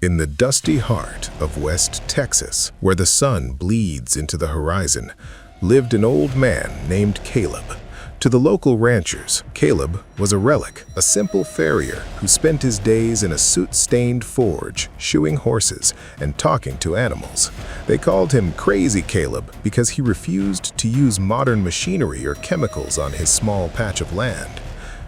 In the dusty heart of West Texas, where the sun bleeds into the horizon, lived an old man named Caleb. To the local ranchers, Caleb was a relic, a simple farrier who spent his days in a soot-stained forge, shoeing horses and talking to animals. They called him Crazy Caleb because he refused to use modern machinery or chemicals on his small patch of land.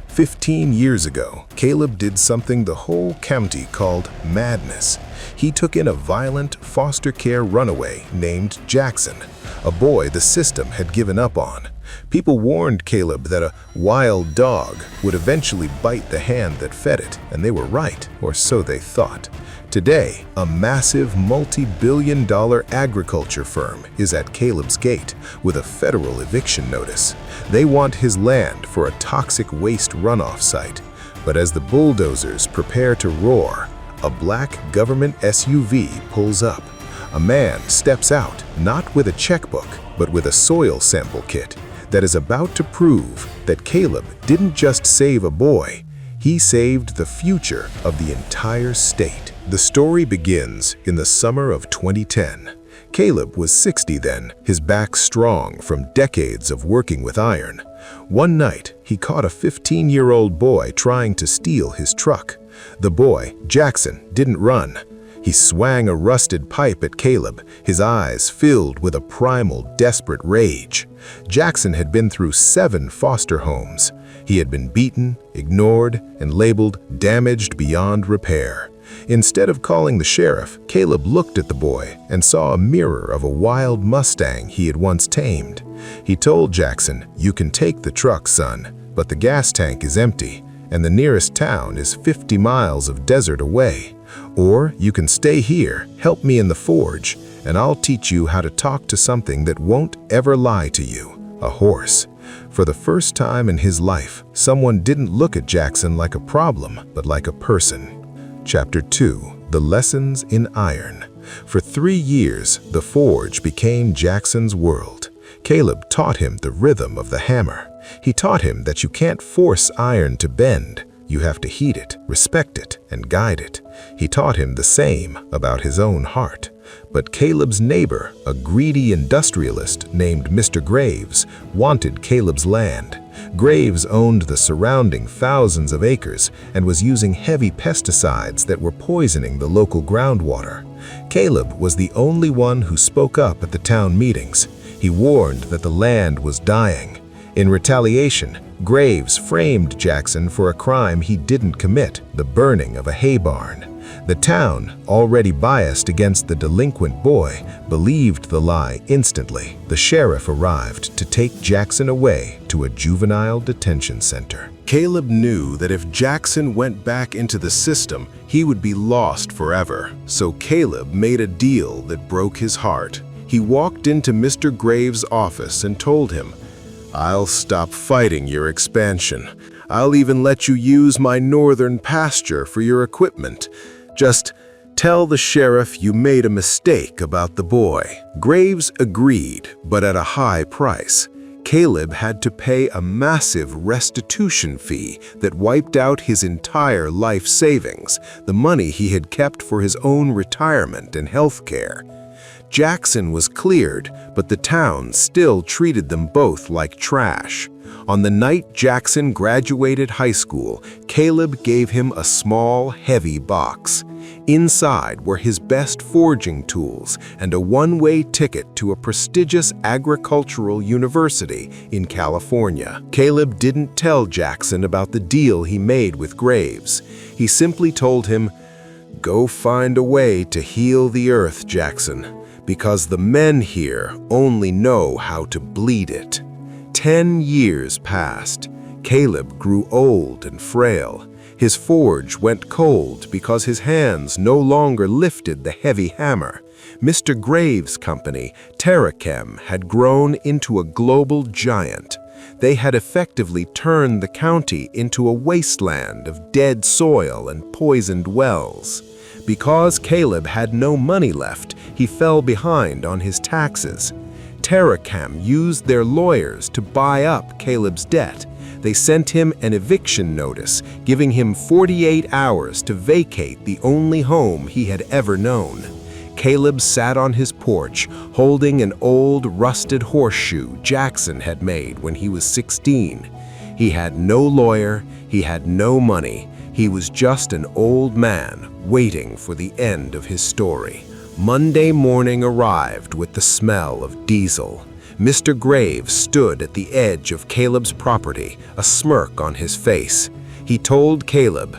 15 years ago, Caleb did something the whole county called madness. He took in a violent foster care runaway named Jackson, a boy the system had given up on. People warned Caleb that a wild dog would eventually bite the hand that fed it, and they were right, or so they thought. Today, a massive multi-billion-dollar agriculture firm is at Caleb's gate with a federal eviction notice. They want his land for a toxic waste runoff site. But as the bulldozers prepare to roar, a black government SUV pulls up. A man steps out, not with a checkbook, but with a soil sample kit that is about to prove that Caleb didn't just save a boy, he saved the future of the entire state. The story begins in the summer of 2010. Caleb was 60 then, his back strong from decades of working with iron. One night, he caught a 15-year-old boy trying to steal his truck. The boy, Jackson, didn't run. He swung a rusted pipe at Caleb, his eyes filled with a primal, desperate rage. Jackson had been through 7 foster homes. He had been beaten, ignored, and labeled damaged beyond repair. Instead of calling the sheriff, Caleb looked at the boy and saw a mirror of a wild Mustang he had once tamed. He told Jackson, "You can take the truck, son, but the gas tank is empty, and the nearest town is 50 miles of desert away. Or you can stay here, help me in the forge, and I'll teach you how to talk to something that won't ever lie to you, a horse." For the first time in his life, someone didn't look at Jackson like a problem, but like a person. Chapter 2. The Lessons in Iron. For 3 years, the forge became Jackson's world. Caleb taught him the rhythm of the hammer. He taught him that you can't force iron to bend. You have to heat it, respect it, and guide it. He taught him the same about his own heart. But Caleb's neighbor, a greedy industrialist named Mr. Graves, wanted Caleb's land. Graves owned the surrounding thousands of acres and was using heavy pesticides that were poisoning the local groundwater. Caleb was the only one who spoke up at the town meetings. He warned that the land was dying. In retaliation, Graves framed Jackson for a crime he didn't commit, the burning of a hay barn. The town, already biased against the delinquent boy, believed the lie instantly. The sheriff arrived to take Jackson away to a juvenile detention center. Caleb knew that if Jackson went back into the system, he would be lost forever. So Caleb made a deal that broke his heart. He walked into Mr. Graves' office and told him, "I'll stop fighting your expansion. I'll even let you use my northern pasture for your equipment. Just tell the sheriff you made a mistake about the boy." Graves agreed, but at a high price. Caleb had to pay a massive restitution fee that wiped out his entire life savings, the money he had kept for his own retirement and health care. Jackson was cleared, but the town still treated them both like trash. On the night Jackson graduated high school, Caleb gave him a small, heavy box. Inside were his best forging tools and a one-way ticket to a prestigious agricultural university in California. Caleb didn't tell Jackson about the deal he made with Graves. He simply told him, "Go find a way to heal the earth, Jackson, because the men here only know how to bleed it." 10 years passed. Caleb grew old and frail. His forge went cold because his hands no longer lifted the heavy hammer. Mr. Graves' company, Terrachem, had grown into a global giant. They had effectively turned the county into a wasteland of dead soil and poisoned wells. Because Caleb had no money left, he fell behind on his taxes. Terrachem used their lawyers to buy up Caleb's debt. They sent him an eviction notice, giving him 48 hours to vacate the only home he had ever known. Caleb sat on his porch, holding an old, rusted horseshoe Jackson had made when he was 16. He had no lawyer, he had no money. He was just an old man waiting for the end of his story. Monday morning arrived with the smell of diesel. Mr. Graves stood at the edge of Caleb's property, a smirk on his face. He told Caleb,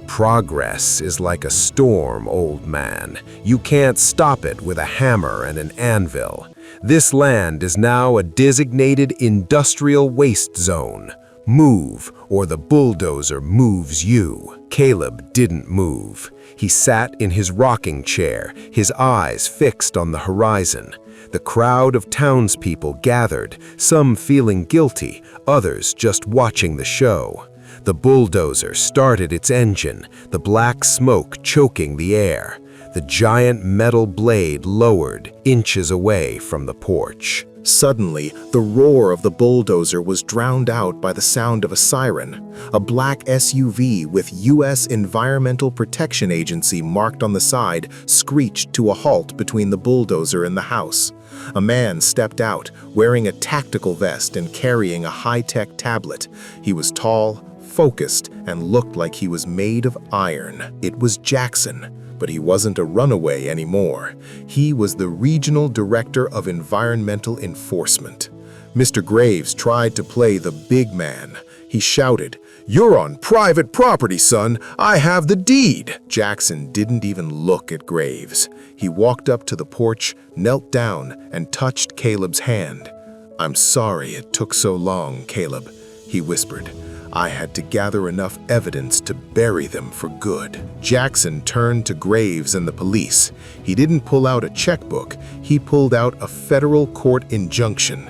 "Progress is like a storm, old man. You can't stop it with a hammer and an anvil. This land is now a designated industrial waste zone. Move, or the bulldozer moves you." Caleb didn't move. He sat in his rocking chair, his eyes fixed on the horizon. The crowd of townspeople gathered, some feeling guilty, others just watching the show. The bulldozer started its engine, the black smoke choking the air. The giant metal blade lowered, inches away from the porch. Suddenly, the roar of the bulldozer was drowned out by the sound of a siren. A black SUV with U.S. Environmental Protection Agency marked on the side screeched to a halt between the bulldozer and the house. A man stepped out, wearing a tactical vest and carrying a high-tech tablet. He was tall, focused, and looked like he was made of iron. It was Jackson. But he wasn't a runaway anymore. He was the Regional Director of Environmental Enforcement. Mr. Graves tried to play the big man. He shouted, "You're on private property, son. I have the deed." Jackson didn't even look at Graves. He walked up to the porch, knelt down, and touched Caleb's hand. "I'm sorry it took so long, Caleb," he whispered. "I had to gather enough evidence to bury them for good." Jackson turned to Graves and the police. He didn't pull out a checkbook, he pulled out a federal court injunction.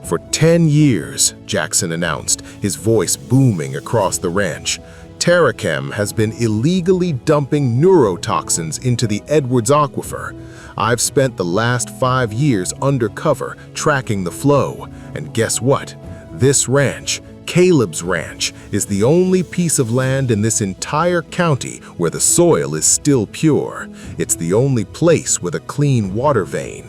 "For 10 years, Jackson announced, his voice booming across the ranch, "Terrachem has been illegally dumping neurotoxins into the Edwards Aquifer. I've spent the last 5 years undercover tracking the flow, and guess what? This ranch, Caleb's ranch, is the only piece of land in this entire county where the soil is still pure. It's the only place with a clean water vein."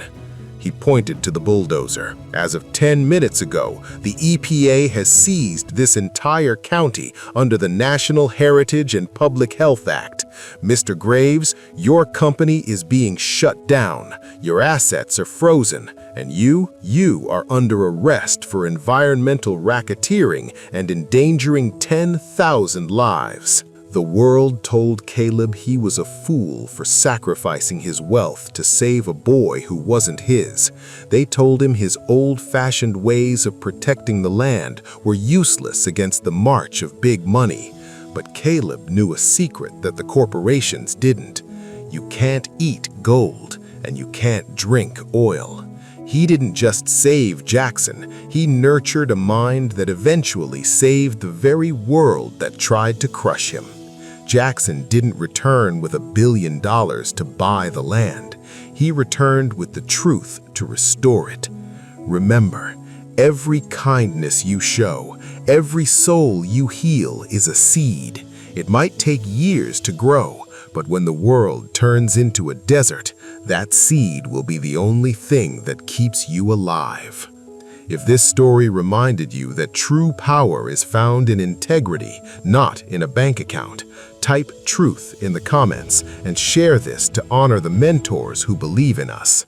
He pointed to the bulldozer. "As of 10 minutes ago, the EPA has seized this entire county under the National Heritage and Public Health Act. Mr. Graves, your company is being shut down. Your assets are frozen, and you are under arrest for environmental racketeering and endangering 10,000 lives." The world told Caleb he was a fool for sacrificing his wealth to save a boy who wasn't his. They told him his old-fashioned ways of protecting the land were useless against the march of big money. But Caleb knew a secret that the corporations didn't. You can't eat gold, and you can't drink oil. He didn't just save Jackson, he nurtured a mind that eventually saved the very world that tried to crush him. Jackson didn't return with $1 billion to buy the land. He returned with the truth to restore it. Remember, every kindness you show, every soul you heal is a seed. It might take years to grow, but when the world turns into a desert, that seed will be the only thing that keeps you alive. If this story reminded you that true power is found in integrity, not in a bank account, type truth in the comments and share this to honor the mentors who believe in us.